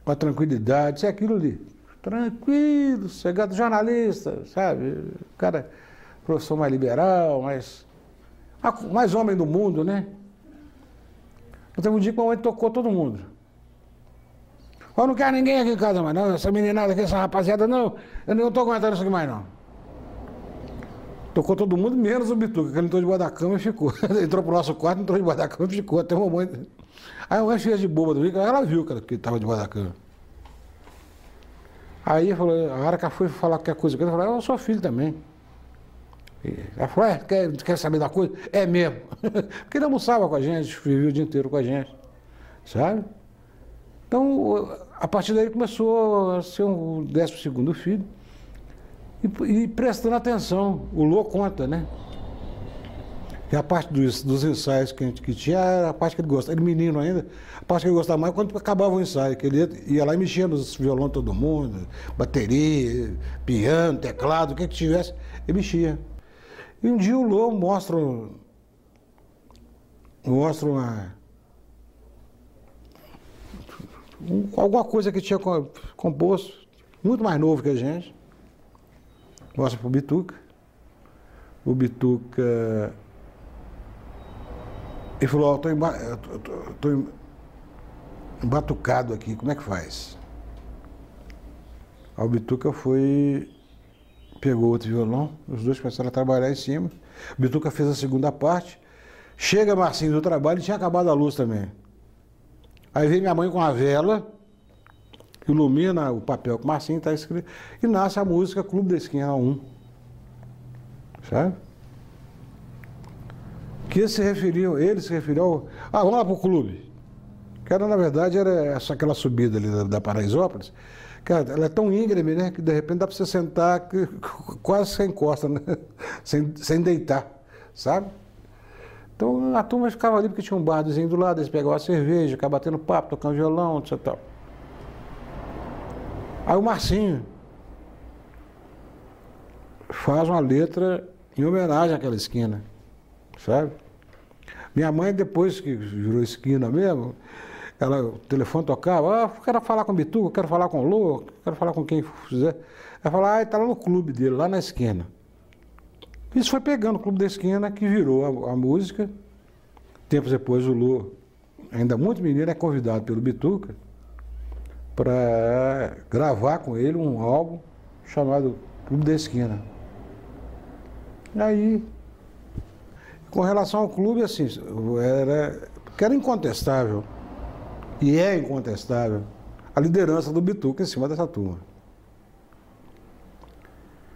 com a tranquilidade, isso é aquilo ali. Tranquilo, sossegado, jornalista, sabe? Cara, professor mais liberal, mais homem do mundo, né? Então, um dia que a mamãe tocou todo mundo. Eu não quero ninguém aqui em casa mais, não. Essa meninada aqui, essa rapaziada, não. Eu não estou aguentando isso aqui mais, não. Tocou todo mundo, menos o Bituca, que ele entrou debaixo da cama e ficou. Entrou pro nosso quarto, entrou debaixo da cama e ficou. Até a mamãe. Aí a mamãe fez de boba do ela viu que ele estava debaixo da cama. Aí falou, a hora que ela foi falar qualquer coisa, ela falou, eu sou filho também. Ela falou, quer saber da coisa? É mesmo. Porque ele almoçava com a gente, vivia o dia inteiro com a gente. Sabe? Então, a partir daí começou a ser um 12º filho. E prestando atenção, o Lô conta, né? E a parte dos ensaios que tinha era a parte que ele gostava, ele menino ainda, a parte que ele gostava mais quando acabava o ensaio, que ele ia lá e mexia nos violão de todo mundo, bateria, piano, teclado, o que tivesse, ele mexia. E um dia o Lô mostra alguma coisa que tinha composto, muito mais novo que a gente. Mostra pro Bituca. O Bituca... Ele falou, estou embatucado aqui, como é que faz? Aí o Bituca pegou outro violão, os dois começaram a trabalhar em cima. O Bituca fez a segunda parte. Chega Marcinho do trabalho e tinha acabado a luz também. Aí vem minha mãe com a vela, ilumina o papel que o Marcinho está escrito, e nasce a música Clube da Esquina 1. Sabe? que eles se referiam vamos lá para o clube. Que era, na verdade, era aquela subida ali da Paraisópolis, que ela é tão íngreme, né, que de repente dá para você sentar que quase sem encosta, né? sem deitar, sabe? Então a turma ficava ali porque tinha um barzinho do lado, eles pegavam a cerveja, ficavam batendo papo, tocando violão, etc. Tal. Aí o Marcinho faz uma letra em homenagem àquela esquina, sabe? Minha mãe, depois que virou esquina mesmo, o telefone tocava, quero falar com o Bituca, quero falar com o Lô, quero falar com quem fizer. Ela falava, ele está lá no clube dele, lá na esquina. Isso foi pegando o clube da esquina, que virou a música. Tempos depois, o Lô, ainda muito menino, é convidado pelo Bituca para gravar com ele um álbum chamado Clube da Esquina. E aí, com relação ao clube, assim, era incontestável, e é incontestável, a liderança do Bituca em cima dessa turma.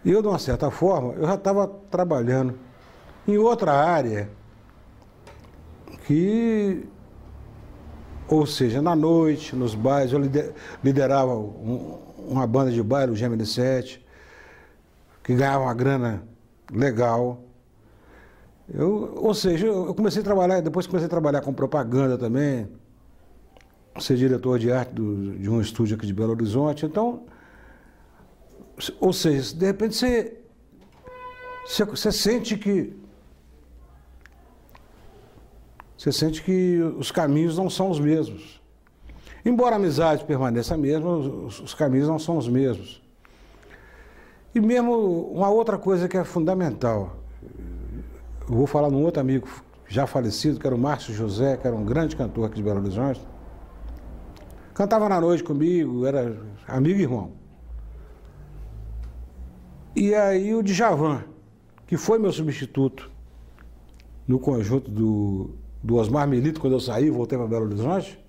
E eu, de uma certa forma, eu já estava trabalhando em outra área ou seja, na noite, nos bailes, eu liderava uma banda de baile, o Gemini 7, que ganhava uma grana legal. Ou seja, eu comecei a trabalhar, depois comecei a trabalhar com propaganda também, ser diretor de arte de um estúdio aqui de Belo Horizonte. Então, ou seja, de repente você sente que os caminhos não são os mesmos. Embora a amizade permaneça a mesma, os caminhos não são os mesmos. E mesmo uma outra coisa que é fundamental, eu vou falar de um outro amigo já falecido, que era o Márcio José, que era um grande cantor aqui de Belo Horizonte. Cantava na noite comigo, era amigo e irmão. E aí o Djavan, que foi meu substituto no conjunto do Osmar Melito, quando eu saí, voltei para Belo Horizonte,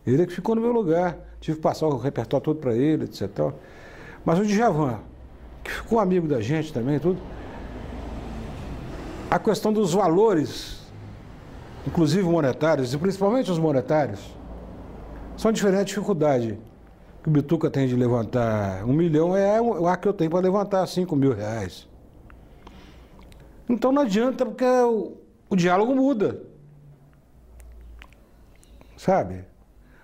ele é que ficou no meu lugar. Tive que passar o repertório todo para ele, etc. Mas o Djavan, que ficou amigo da gente também, tudo, a questão dos valores, inclusive monetários, e principalmente os monetários, são diferentes dificuldades que o Bituca tem de levantar 1 milhão, é a que eu tenho para levantar 5 mil reais. Então não adianta, porque o diálogo muda. Sabe?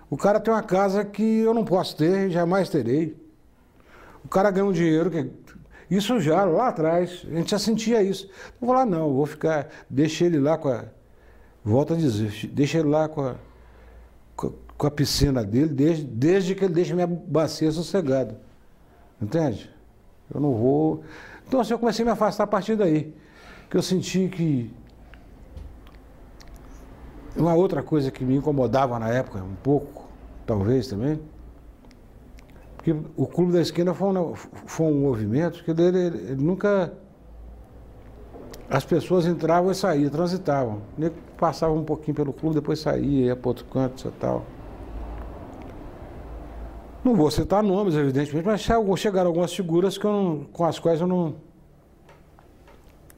O cara tem uma casa que eu não posso ter, jamais terei. O cara ganha um dinheiro que... Isso já, lá atrás, a gente já sentia isso. Eu vou lá, não, eu vou ficar... Deixa ele lá com a... Volto a dizer, deixa ele lá com a piscina dele, desde que ele deixe minha bacia sossegada. Entende? Eu não vou... Então assim, eu comecei a me afastar a partir daí. Que eu senti que... Uma outra coisa que me incomodava na época, um pouco, talvez também, porque o Clube da Esquina foi um movimento que ele nunca... As pessoas entravam e saíam, transitavam. Ele passava um pouquinho pelo clube, depois saía, ia para outro canto e tal. Não vou citar nomes, evidentemente, mas chegaram algumas figuras com as quais eu não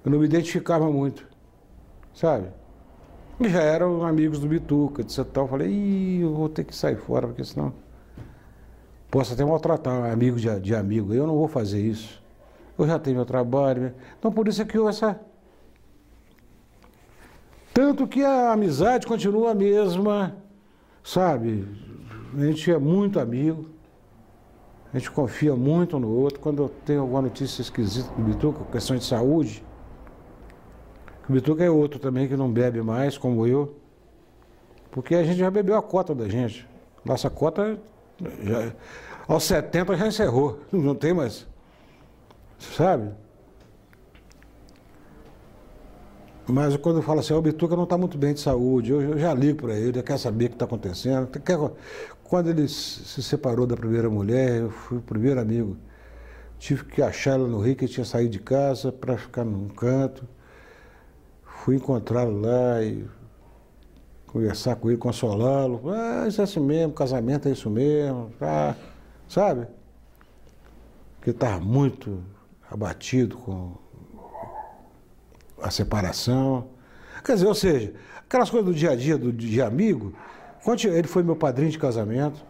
me identificava muito, sabe? E já eram amigos do Bituca, etc. Eu falei, eu vou ter que sair fora, porque senão posso até maltratar amigo de amigo. Eu não vou fazer isso. Eu já tenho meu trabalho. Né? Então, por isso é que houve essa... Tanto que a amizade continua a mesma, sabe? A gente é muito amigo. A gente confia muito no outro. Quando eu tenho alguma notícia esquisita do Bituca, questão de saúde... O Bituca é outro também que não bebe mais, como eu, porque a gente já bebeu a cota da gente. Nossa cota, aos 70 já encerrou, não tem mais, sabe? Mas quando eu falo assim, o Bituca não está muito bem de saúde, eu já ligo para ele, quer saber o que está acontecendo. Quando ele se separou da primeira mulher, eu fui o primeiro amigo, tive que achar ela no Rio, que ele tinha saído de casa para ficar num canto. Fui encontrá-lo lá e conversar com ele, consolá-lo. Isso é assim mesmo, casamento é isso mesmo, sabe? Porque estava muito abatido com a separação. Quer dizer, ou seja, aquelas coisas do dia a dia, de amigo, ele foi meu padrinho de casamento,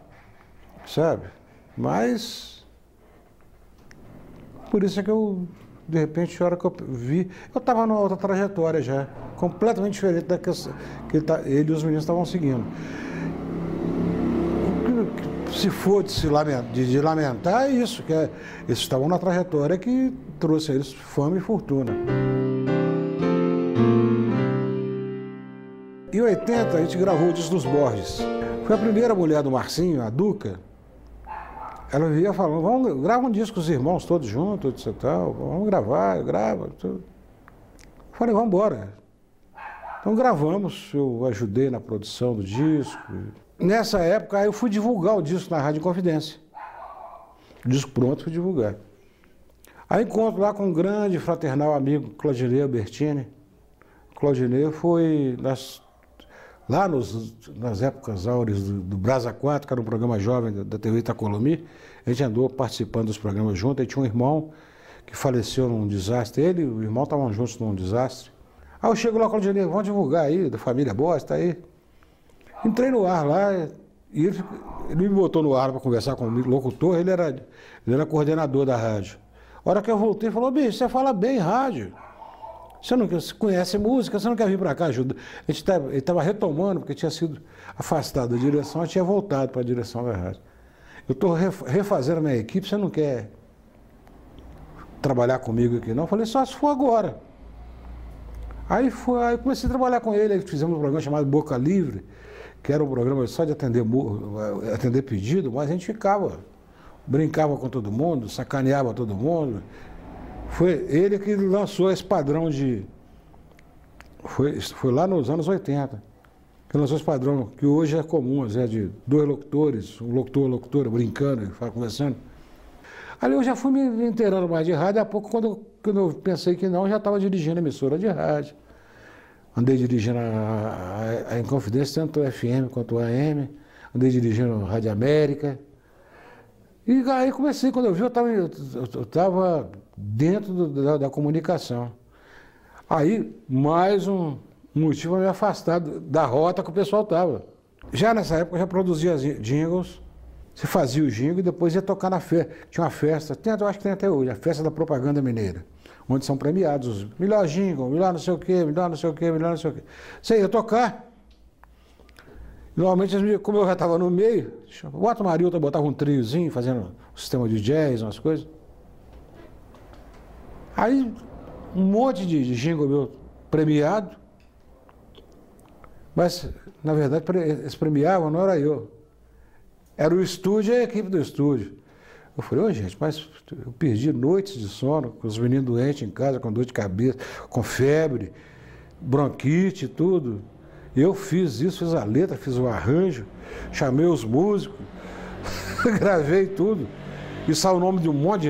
sabe? Mas, por isso é que eu, de repente, a hora que eu vi, eu estava numa outra trajetória já, completamente diferente da que ele e os meninos estavam seguindo. Se for de lamentar, é isso, que eles estavam na trajetória que trouxe a eles fama e fortuna. Em 80, a gente gravou o disco dos Borges. Foi a primeira mulher do Marcinho, a Duca. Ela vivia falando, vamos gravar um disco com os irmãos todos juntos, etc. Tal, vamos gravar, grava. Tudo. Falei, vamos embora. Então gravamos, eu ajudei na produção do disco. Nessa época, aí eu fui divulgar o disco na Rádio Confidência. O disco pronto, fui divulgar. Aí encontro lá com um grande fraternal amigo, Claudinei Albertini. Claudinei foi lá nas épocas áureas do Brasa 4, que era um programa jovem da TV Itacolomi. A gente andou participando dos programas juntos. Aí tinha um irmão que faleceu num desastre. Ele e o irmão estavam juntos num desastre. Aí eu chego lá, Claudinei, vamos divulgar aí, da família Bosta aí. Entrei no ar lá, e ele me botou no ar para conversar comigo, locutor, ele era coordenador da rádio. A hora que eu voltei, ele falou, bicho, você fala bem rádio. Você não conhece música, você não quer vir para cá ajudar? Ele estava retomando, porque tinha sido afastado da direção, e tinha voltado para a direção da rádio. Eu estou refazendo a minha equipe, você não quer trabalhar comigo aqui não? Eu falei, só se for agora. Aí comecei a trabalhar com ele, aí fizemos um programa chamado Boca Livre, que era um programa só de atender pedido, mas a gente brincava com todo mundo, sacaneava todo mundo. Foi ele que lançou esse padrão Foi lá nos anos 80, que lançou esse padrão, que hoje é comum, de dois locutores, um locutor, locutora, brincando, conversando. Ali eu já fui me inteirando mais de rádio, a pouco, quando eu pensei que não, eu já estava dirigindo emissora de rádio. Andei dirigindo a Inconfidência, tanto o FM quanto o AM. Andei dirigindo a Rádio América. E aí comecei, quando eu vi, eu estava dentro da comunicação. Aí, mais um motivo a me afastar da rota que o pessoal estava. Já nessa época, eu já produzia jingles. Você fazia o jingle e depois ia tocar na festa. Tinha uma festa, eu acho que tem até hoje, a Festa da Propaganda Mineira, onde são premiados os melhor jingle, melhor não sei o quê, melhor não sei o quê, melhor não sei o quê. Você ia tocar. Normalmente, como eu já estava no meio, o Otto Marilton botava um triozinho, fazendo um sistema de jazz, umas coisas. Aí, um monte de jingle meu premiado, mas, na verdade, eles premiavam, não era eu. Era o estúdio e a equipe do estúdio. Eu falei, ô gente, mas eu perdi noites de sono, com os meninos doentes em casa, com dor de cabeça, com febre, bronquite e tudo. Eu fiz isso, fiz a letra, fiz o arranjo, chamei os músicos, gravei tudo. E saiu o nome de um monte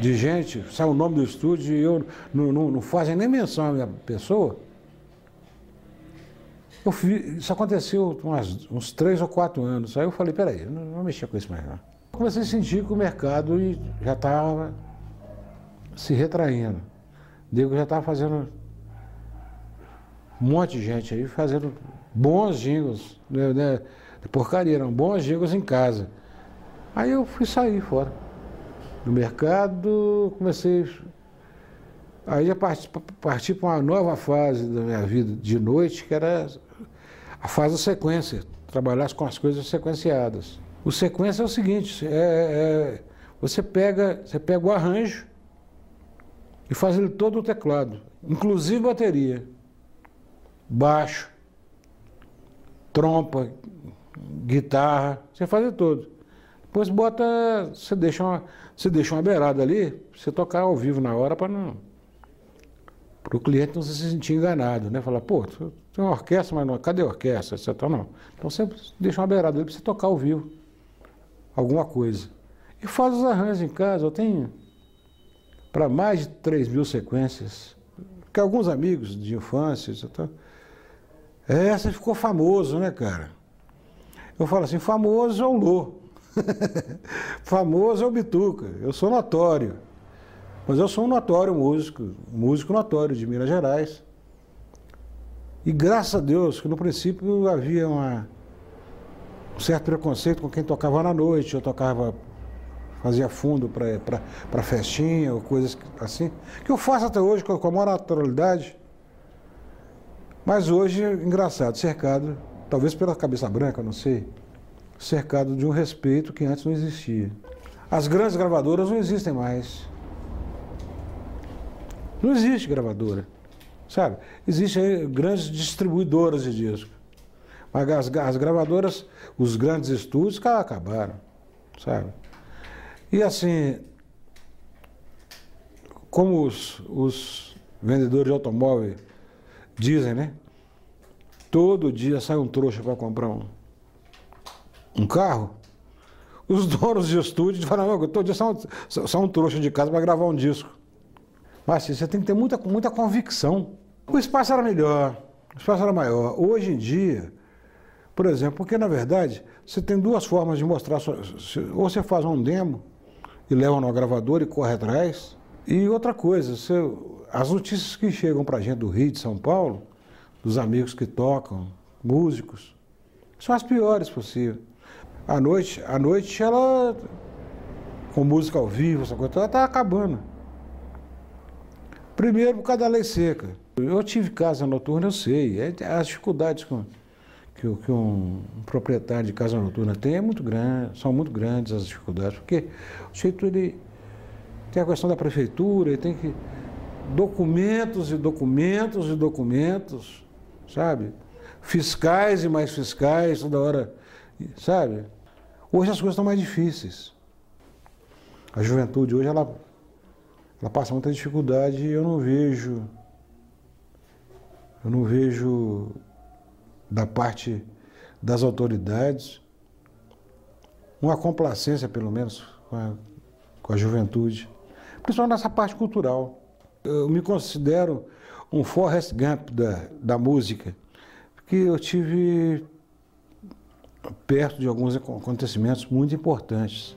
de gente, saiu o nome do estúdio e eu não fazem nem menção à minha pessoa. Isso aconteceu uns 3 ou 4 anos. Aí eu falei, peraí, não vou mexer com isso mais não. Comecei a sentir que o mercado já estava se retraindo. Digo, já estava fazendo um monte de gente aí, fazendo bons jingles, né, de porcaria, eram bons jingles em casa. Aí eu fui sair fora do mercado, comecei... Aí já parti para uma nova fase da minha vida de noite, que era a fase da sequência, trabalhar com as coisas sequenciadas. O sequência é o seguinte, você pega o arranjo e faz ele todo o teclado, inclusive bateria, baixo, trompa, guitarra, você faz ele todo. Depois você deixa uma beirada ali, você tocar ao vivo na hora para o cliente não se sentir enganado, né? Falar, pô, tem uma orquestra, mas não, cadê a orquestra? Etc. Não. Então você deixa uma beirada ali para você tocar ao vivo alguma coisa. E faz os arranjos em casa. Eu tenho para mais de 3.000 sequências, que alguns amigos de infância, etc. Essa ficou famoso, né, cara? Eu falo assim, famoso é o Lô. Famoso é o Bituca. Eu sou notório. Mas eu sou um notório músico notório de Minas Gerais. E graças a Deus, que no princípio havia um certo preconceito com quem tocava na noite, eu tocava, fazia fundo para festinha ou coisas assim, que eu faço até hoje com a maior naturalidade. Mas hoje, engraçado, cercado, talvez pela cabeça branca, não sei, cercado de um respeito que antes não existia. As grandes gravadoras não existem mais. Não existe gravadora, sabe? Existem grandes distribuidoras de discos. Mas as gravadoras, os grandes estúdios, acabaram, sabe? E assim, como os vendedores de automóvel dizem, né? Todo dia sai um trouxa para comprar um carro. Os donos de estúdio falam, todo dia sai um trouxa de casa para gravar um disco. Mas assim, você tem que ter muita convicção. O espaço era melhor, o espaço era maior. Hoje em dia, por exemplo, porque na verdade você tem duas formas de mostrar, ou você faz um demo e leva numa gravadora e corre atrás, e outra coisa, as notícias que chegam pra gente do Rio, de São Paulo, dos amigos que tocam, músicos, são as piores possíveis. A noite ela, com música ao vivo, essa coisa, ela tá acabando. Primeiro por causa da lei seca. Eu tive casa noturna, eu sei, as dificuldades que um proprietário de casa noturna tem são muito grandes as dificuldades, porque o sujeito ele tem a questão da prefeitura, ele tem que documentos e documentos e documentos, sabe? Fiscais e mais fiscais, toda hora, sabe? Hoje as coisas estão mais difíceis. A juventude hoje ela passa muita dificuldade e eu não vejo da parte das autoridades uma complacência, pelo menos, com a juventude, principalmente nessa parte cultural. Eu me considero um Forrest Gump da música, porque eu tive perto de alguns acontecimentos muito importantes.